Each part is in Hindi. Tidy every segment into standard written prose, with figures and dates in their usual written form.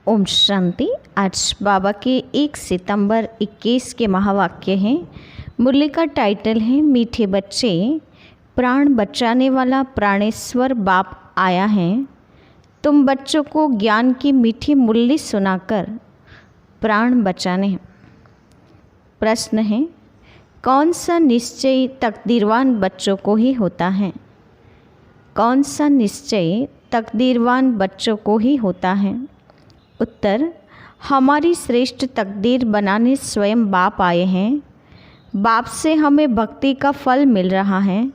ओम शांति। आज बाबा के 1 सितंबर 21 के महावाक्य हैं। मुरली का टाइटल है मीठे बच्चे, प्राण बचाने वाला प्राणेश्वर बाप आया है। तुम बच्चों को ज्ञान की मीठी मुरली सुनाकर प्राण बचाने। प्रश्न है, कौन सा निश्चय तकदीरवान बच्चों को ही होता है? कौन सा निश्चय तकदीरवान बच्चों को ही होता है? उत्तर, हमारी श्रेष्ठ तकदीर बनाने स्वयं बाप आए हैं। बाप से हमें भक्ति का फल मिल रहा है।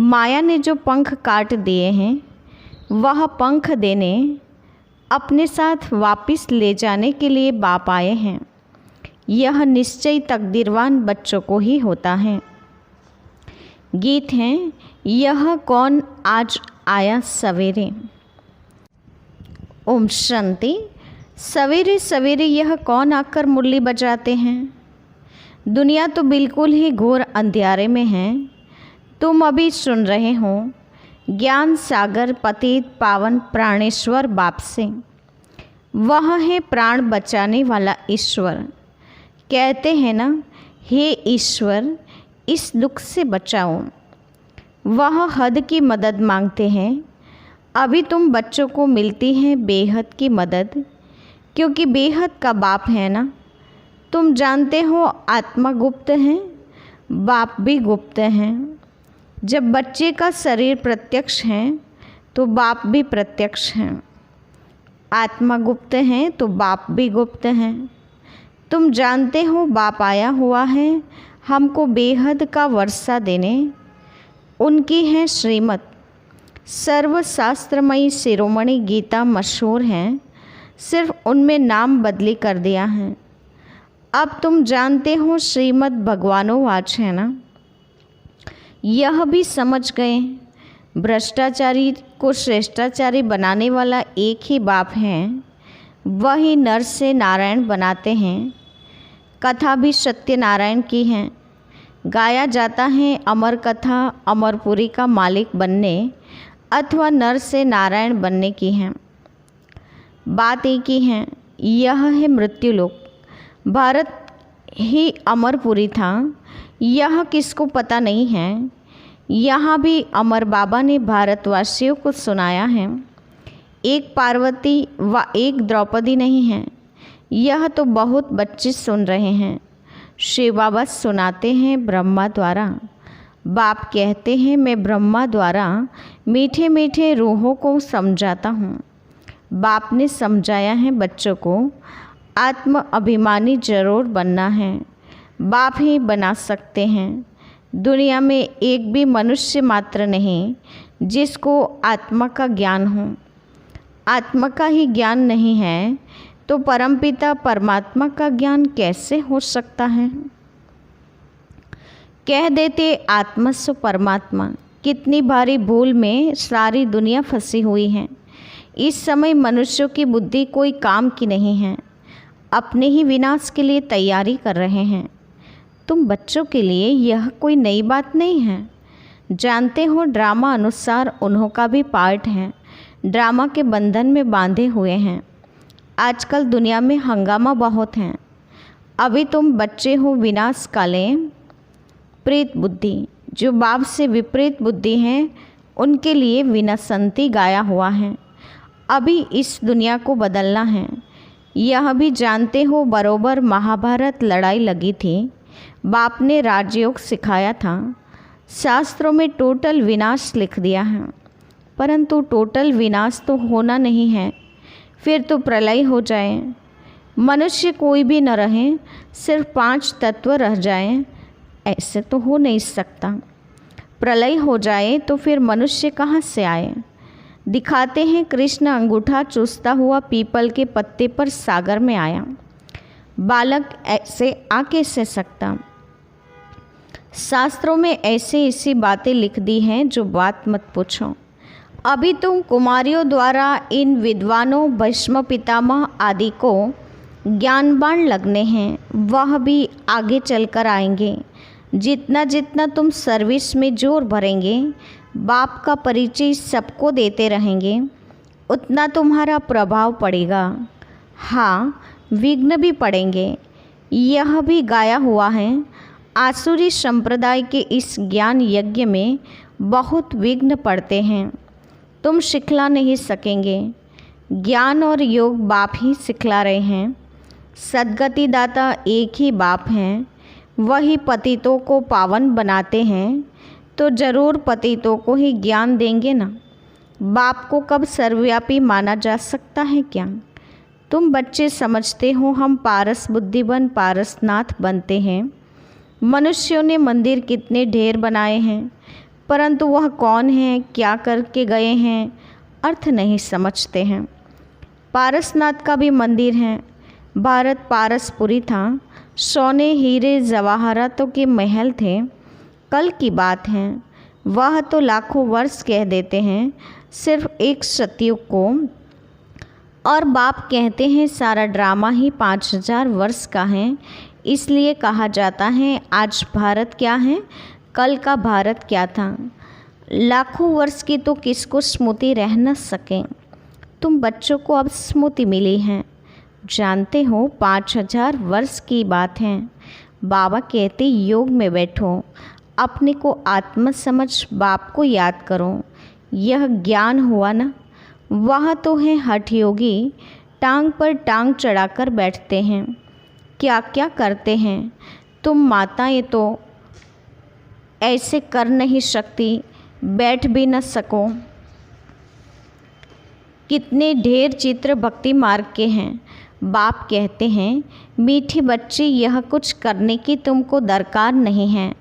माया ने जो पंख काट दिए हैं वह पंख देने अपने साथ वापस ले जाने के लिए बाप आए हैं। यह निश्चय तकदीरवान बच्चों को ही होता है। गीत हैं, यह कौन आज आया सवेरे। ओम शांति। सवेरे सवेरे यह कौन आकर मुरली बजाते हैं? दुनिया तो बिल्कुल ही घोर अंधियारे में है। तुम अभी सुन रहे हो ज्ञान सागर पतित पावन प्राणेश्वर बाप से। वह है प्राण बचाने वाला ईश्वर। कहते हैं ना, हे ईश्वर इस दुख से बचाओ। वह हद की मदद मांगते हैं। अभी तुम बच्चों को मिलती है बेहद की मदद, क्योंकि बेहद का बाप है ना। तुम जानते हो आत्मा गुप्त है, बाप भी गुप्त हैं। जब बच्चे का शरीर प्रत्यक्ष है तो बाप भी प्रत्यक्ष हैं। आत्मा गुप्त है तो बाप भी गुप्त हैं। तुम जानते हो बाप आया हुआ है हमको बेहद का वर्षा देने। उनकी है श्रीमत। सर्वशास्त्रमयी शिरोमणि गीता मशहूर हैं, सिर्फ उनमें नाम बदली कर दिया है। अब तुम जानते हो श्रीमद् भगवानोवाच है ना। यह भी समझ गए भ्रष्टाचारी को श्रेष्ठाचारी बनाने वाला एक ही बाप है। वही नर से नारायण बनाते हैं। कथा भी सत्यनारायण की है। गाया जाता है अमर कथा अमरपुरी का मालिक बनने अथवा नर से नारायण बनने की है। बात एक ही है। यह है मृत्युलोक। भारत ही अमरपुरी था। यह किसको पता नहीं है। यहाँ भी अमर बाबा ने भारतवासियों को सुनाया है। एक पार्वती व एक द्रौपदी नहीं है। यह तो बहुत बच्चे सुन रहे हैं। शिव बाबा सुनाते हैं ब्रह्मा द्वारा। बाप कहते हैं मैं ब्रह्मा द्वारा मीठे मीठे रूहों को समझाता हूँ। बाप ने समझाया है बच्चों को आत्म अभिमानी जरूर बनना है। बाप ही बना सकते हैं। दुनिया में एक भी मनुष्य मात्र नहीं जिसको आत्मा का ज्ञान हो। आत्मा का ही ज्ञान नहीं है तो परमपिता परमात्मा का ज्ञान कैसे हो सकता है? कह देते आत्मा सो परमात्मा। कितनी भारी भूल में सारी दुनिया फंसी हुई है। इस समय मनुष्यों की बुद्धि कोई काम की नहीं है। अपने ही विनाश के लिए तैयारी कर रहे हैं। तुम बच्चों के लिए यह कोई नई बात नहीं है। जानते हो ड्रामा अनुसार उन्हों का भी पार्ट है। ड्रामा के बंधन में बांधे हुए हैं। आजकल दुनिया में हंगामा बहुत है। अभी तुम बच्चे हो विनाश काले प्रेत बुद्धि। जो बाप से विपरीत बुद्धि हैं उनके लिए विनसंती गाया हुआ है। अभी इस दुनिया को बदलना है। यह भी जानते हो बरोबर महाभारत लड़ाई लगी थी। बाप ने राजयोग सिखाया था। शास्त्रों में टोटल विनाश लिख दिया है, परंतु टोटल विनाश तो होना नहीं है। फिर तो प्रलय हो जाए, मनुष्य कोई भी न रहे, सिर्फ 5 तत्व रह जाएं। ऐसे तो हो नहीं सकता। प्रलय हो जाए तो फिर मनुष्य कहाँ से आए? दिखाते हैं कृष्ण अंगूठा चूसता हुआ पीपल के पत्ते पर सागर में आया। बालक ऐसे आ कैसे सकता? शास्त्रों में ऐसी बातें लिख दी हैं जो बात मत पूछो। अभी तुम कुमारियों द्वारा इन विद्वानों भस्म पितामह आदि को ज्ञानबाण लगने हैं। वह भी आगे चलकर आएंगे। जितना जितना तुम सर्विस में जोर भरेंगे, बाप का परिचय सबको देते रहेंगे, उतना तुम्हारा प्रभाव पड़ेगा। हाँ, विघ्न भी पड़ेंगे। यह भी गाया हुआ है, आसुरी संप्रदाय के इस ज्ञान यज्ञ में बहुत विघ्न पड़ते हैं, तुम सिखला नहीं सकेंगे। ज्ञान और योग बाप ही सिखला रहे हैं। सद्गति दाता एक ही बाप हैं, वही पतितों को पावन बनाते हैं, तो ज़रूर पतितों को ही ज्ञान देंगे ना। बाप को कब सर्वव्यापी माना जा सकता है क्या? तुम बच्चे समझते हो हम पारस बुद्धिवन पारसनाथ बनते हैं। मनुष्यों ने मंदिर कितने ढेर बनाए हैं, परंतु वह कौन है, क्या करके गए हैं, अर्थ नहीं समझते हैं। पारसनाथ का भी मंदिर है। भारत पारसपुरी था, सोने हीरे जवाहरातों के महल थे। कल की बात है, वह तो लाखों वर्ष कह देते हैं, सिर्फ एक सतयुग को। और बाप कहते हैं सारा ड्रामा ही 5000 वर्ष का है। इसलिए कहा जाता है आज भारत क्या है, कल का भारत क्या था। लाखों वर्ष की तो किसको स्मृति रह न सके। तुम बच्चों को अब स्मृति मिली है, जानते हो 5000 वर्ष की बात है। बाबा कहते योग में बैठो, अपने को आत्मा समझ बाप को याद करो। यह ज्ञान हुआ ना। वह तो है हठ योगी, टांग पर टांग चढ़ाकर बैठते हैं, क्या क्या करते हैं। तुम माताएं तो ऐसे कर नहीं सकती, बैठ भी न सको। कितने ढेर चित्र भक्ति मार्ग के हैं। बाप कहते हैं मीठे बच्चे, यह कुछ करने की तुमको दरकार नहीं है।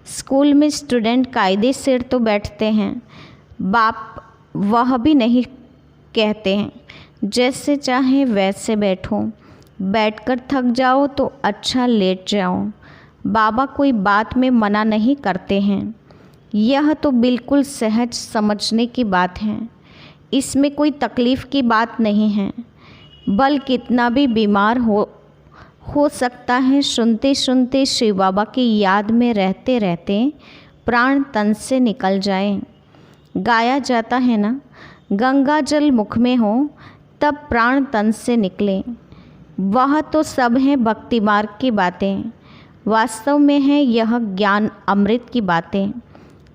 स्कूल में स्टूडेंट कायदे से तो बैठते हैं। बाप वह भी नहीं कहते हैं जैसे चाहे वैसे बैठो, बैठकर थक जाओ तो अच्छा लेट जाओ। बाबा कोई बात में मना नहीं करते हैं। यह तो बिल्कुल सहज समझने की बात है, इसमें कोई तकलीफ़ की बात नहीं है। बल कितना भी बीमार हो सकता है, सुनते सुनते शिव बाबा की याद में रहते रहते प्राण तन से निकल जाए। गाया जाता है ना, गंगा जल मुख में हो तब प्राण तन से निकले। वह तो सब हैं भक्ति मार्ग की बातें, वास्तव में है यह ज्ञान अमृत की बातें।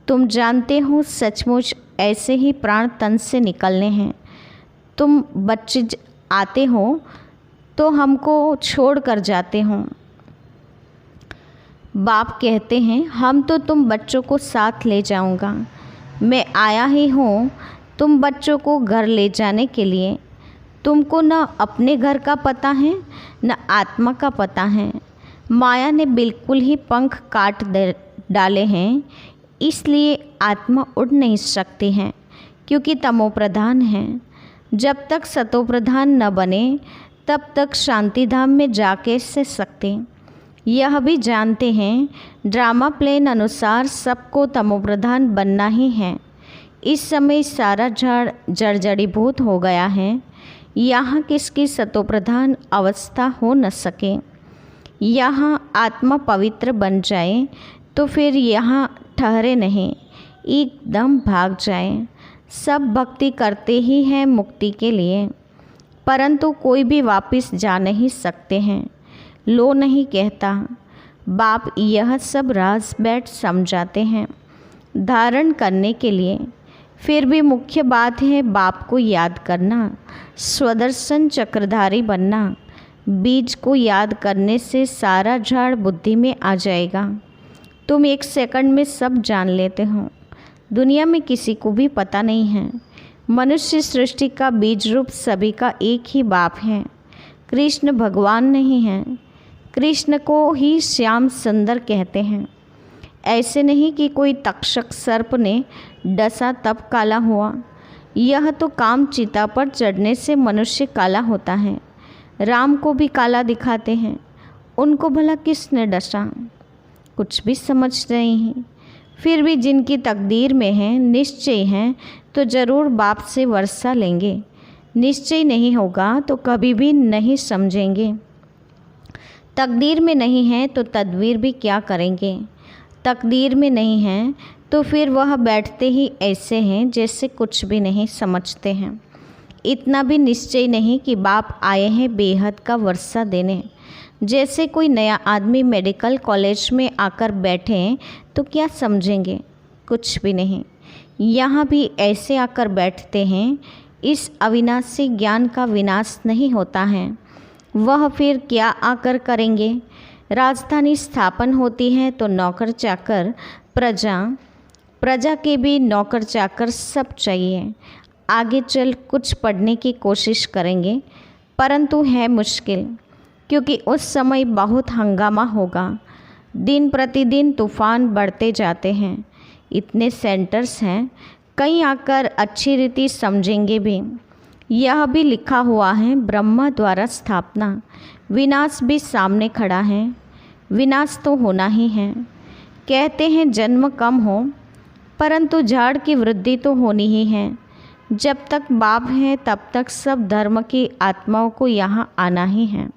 तुम जानते हो सचमुच ऐसे ही प्राण तन से निकलने हैं। तुम बच्चे आते हो तो हमको छोड़ कर जाते हो। बाप कहते हैं हम तो तुम बच्चों को साथ ले जाऊंगा। मैं आया ही हूँ तुम बच्चों को घर ले जाने के लिए। तुमको न अपने घर का पता है न आत्मा का पता है। माया ने बिल्कुल ही पंख काट डाले हैं, इसलिए आत्मा उड़ नहीं सकती है, क्योंकि तमो प्रधान है। जब तक सतो प्रधान न बने तब तक शांति धाम में जाके से सकते। यह भी जानते हैं ड्रामा प्लेन अनुसार सबको तमो प्रधान बनना ही है। इस समय सारा झाड़ जर्जरीभूत हो गया है, यहाँ किसकी सतोप्रधान अवस्था हो न सके। यहाँ आत्मा पवित्र बन जाए तो फिर यहाँ ठहरे नहीं, एकदम भाग जाए। सब भक्ति करते ही हैं मुक्ति के लिए, परंतु कोई भी वापस जा नहीं सकते हैं। लो नहीं कहता। बाप यह सब राज बैठ समझाते हैं धारण करने के लिए। फिर भी मुख्य बात है बाप को याद करना, स्वदर्शन चक्रधारी बनना। बीज को याद करने से सारा झाड़ बुद्धि में आ जाएगा। तुम 1 सेकंड में सब जान लेते हो। दुनिया में किसी को भी पता नहीं है। मनुष्य सृष्टि का बीज रूप सभी का एक ही बाप है। कृष्ण भगवान नहीं है। कृष्ण को ही श्याम सुंदर कहते हैं। ऐसे नहीं कि कोई तक्षक सर्प ने डसा तब काला हुआ। यह तो काम चिता पर चढ़ने से मनुष्य काला होता है। राम को भी काला दिखाते हैं, उनको भला किसने डसा? कुछ भी समझ नहीं है। फिर भी जिनकी तकदीर में है, निश्चय हैं, तो ज़रूर बाप से वर्षा लेंगे। निश्चय नहीं होगा तो कभी भी नहीं समझेंगे। तकदीर में नहीं है तो तदबीर भी क्या करेंगे। तकदीर में नहीं है तो फिर वह बैठते ही ऐसे हैं जैसे कुछ भी नहीं समझते हैं। इतना भी निश्चय नहीं कि बाप आए हैं बेहद का वर्षा देने। जैसे कोई नया आदमी मेडिकल कॉलेज में आकर बैठे तो क्या समझेंगे? कुछ भी नहीं। यहाँ भी ऐसे आकर बैठते हैं। इस अविनाशी ज्ञान का विनाश नहीं होता है। वह फिर क्या आकर करेंगे? राजधानी स्थापन होती है तो नौकर चाकर, प्रजा के भी नौकर चाकर सब चाहिए। आगे चल कुछ पढ़ने की कोशिश करेंगे, परंतु है मुश्किल, क्योंकि उस समय बहुत हंगामा होगा। दिन प्रतिदिन तूफान बढ़ते जाते हैं। इतने सेंटर्स हैं, कहीं आकर अच्छी रीति समझेंगे भी। यह भी लिखा हुआ है, ब्रह्मा द्वारा स्थापना। विनाश भी सामने खड़ा है। विनाश तो होना ही है। कहते हैं जन्म कम हो, परंतु झाड़ की वृद्धि तो होनी ही है। जब तक बाप है तब तक सब धर्म की आत्माओं को यहाँ आना ही है।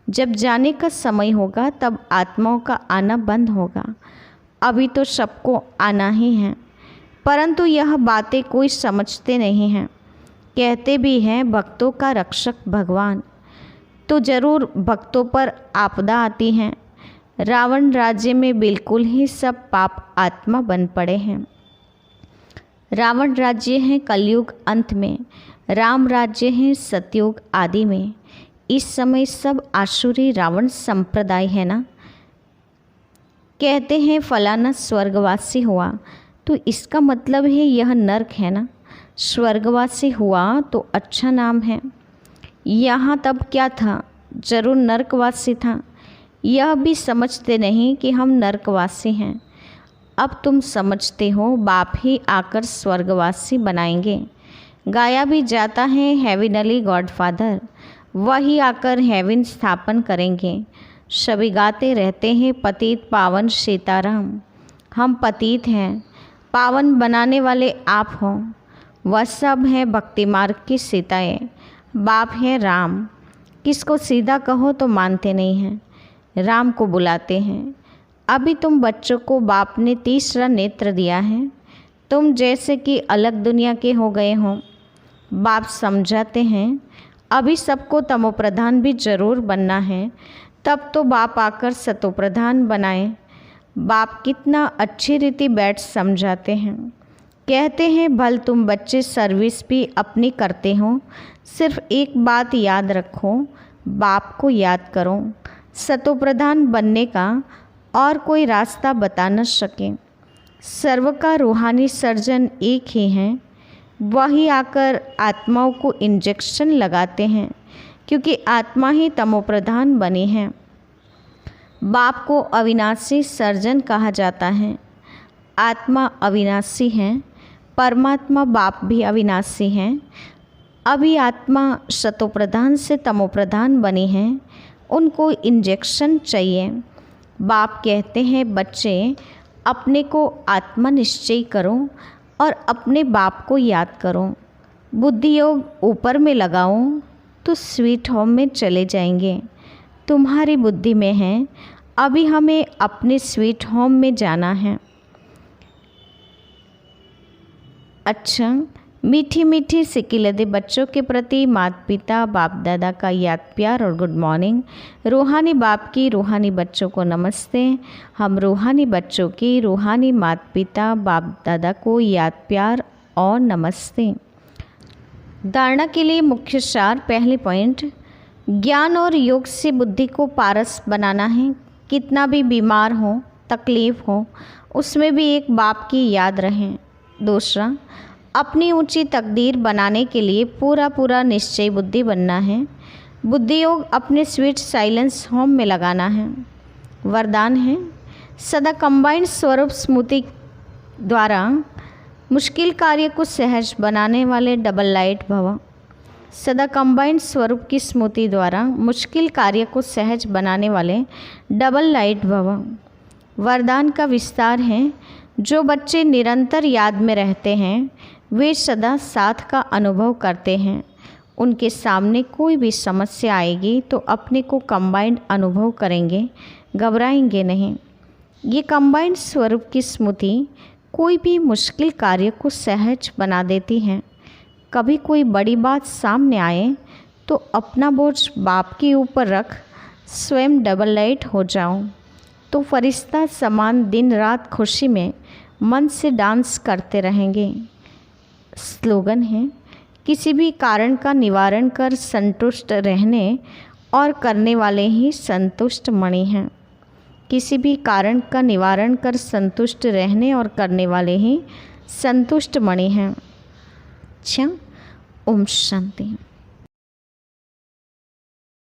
जब जाने का समय होगा तब आत्माओं का आना बंद होगा। अभी तो सबको आना ही है, परंतु यह बातें कोई समझते नहीं हैं। कहते भी हैं भक्तों का रक्षक भगवान, तो ज़रूर भक्तों पर आपदा आती है। रावण राज्य में बिल्कुल ही सब पाप आत्मा बन पड़े हैं। रावण राज्य है कलयुग अंत में, राम राज्य है सतयुग आदि में। इस समय सब आसुरी रावण संप्रदाय है ना। कहते हैं फलाना स्वर्गवासी हुआ, तो इसका मतलब है यह नरक है ना। स्वर्गवासी हुआ तो अच्छा नाम है। यहाँ तब क्या था? जरूर नरकवासी था। यह भी समझते नहीं कि हम नरकवासी हैं। अब तुम समझते हो, बाप ही आकर स्वर्गवासी बनाएंगे। गाया भी जाता है हेविनली गॉडफादर, वही आकर हेवन स्थापन करेंगे। सभी गाते रहते हैं पतित पावन सीताराम। हम पतित हैं, पावन बनाने वाले आप हो। वह सब है भक्ति मार्ग की सीताएँ। बाप है राम। किसको सीधा कहो तो मानते नहीं हैं, राम को बुलाते हैं। अभी तुम बच्चों को बाप ने तीसरा नेत्र दिया है। तुम जैसे कि अलग दुनिया के हो गए हो। बाप समझाते हैं अभी सबको तमोप्रधान भी जरूर बनना है, तब तो बाप आकर सतोप्रधान बनाए। बाप कितना अच्छी रीति बैठ समझाते हैं। कहते हैं भल तुम बच्चे सर्विस भी अपनी करते हो, सिर्फ एक बात याद रखो, बाप को याद करो। सतोप्रधान बनने का और कोई रास्ता बता न सके। सर्व का रूहानी सर्जन एक ही हैं। वही आकर आत्माओं को इंजेक्शन लगाते हैं, क्योंकि आत्मा ही तमोप्रधान बनी है। बाप को अविनाशी सर्जन कहा जाता है। आत्मा अविनाशी है, परमात्मा बाप भी अविनाशी हैं। अभी आत्मा सतोप्रधान से तमोप्रधान बनी है, उनको इंजेक्शन चाहिए। बाप कहते हैं बच्चे अपने को आत्मा निश्चय करो और अपने बाप को याद करो। बुद्धि योग ऊपर में लगाओ तो स्वीट होम में चले जाएंगे। तुम्हारी बुद्धि में है, अभी हमें अपने स्वीट होम में जाना है। अच्छा, मीठी मीठी सिकिलदे बच्चों के प्रति माता पिता बाप दादा का याद प्यार और गुड मॉर्निंग। रूहानी बाप की रूहानी बच्चों को नमस्ते। हम रूहानी बच्चों की रूहानी माता पिता बाप दादा को याद प्यार और नमस्ते। धारणा के लिए मुख्य सार। पहले पॉइंट, ज्ञान और योग से बुद्धि को पारस बनाना है। कितना भी बीमार हो, तकलीफ हो, उसमें भी एक बाप की याद रहें। दूसरा, अपनी ऊंची तकदीर बनाने के लिए पूरा निश्चय बुद्धि बनना है। बुद्धि योग अपने स्वीट साइलेंस होम में लगाना है। वरदान है सदा कंबाइंड स्वरूप स्मृति द्वारा मुश्किल कार्य को सहज बनाने वाले डबल लाइट भव। सदा कंबाइंड स्वरूप की स्मृति द्वारा मुश्किल कार्य को सहज बनाने वाले डबल लाइट भव। वरदान का विस्तार है, जो बच्चे निरंतर याद में रहते हैं वे सदा साथ का अनुभव करते हैं। उनके सामने कोई भी समस्या आएगी तो अपने को कंबाइंड अनुभव करेंगे, घबराएंगे नहीं। ये कंबाइंड स्वरूप की स्मृति कोई भी मुश्किल कार्य को सहज बना देती है। कभी कोई बड़ी बात सामने आए तो अपना बोझ बाप के ऊपर रख स्वयं डबल लाइट हो जाओ तो फरिश्ता समान दिन रात खुशी में मन से डांस करते रहेंगे। स्लोगन है, किसी भी कारण का निवारण कर संतुष्ट रहने और करने वाले ही संतुष्ट मणि हैं। किसी भी कारण का निवारण कर संतुष्ट रहने और करने वाले ही संतुष्ट मणि हैं। अच्छा, ओम शांति।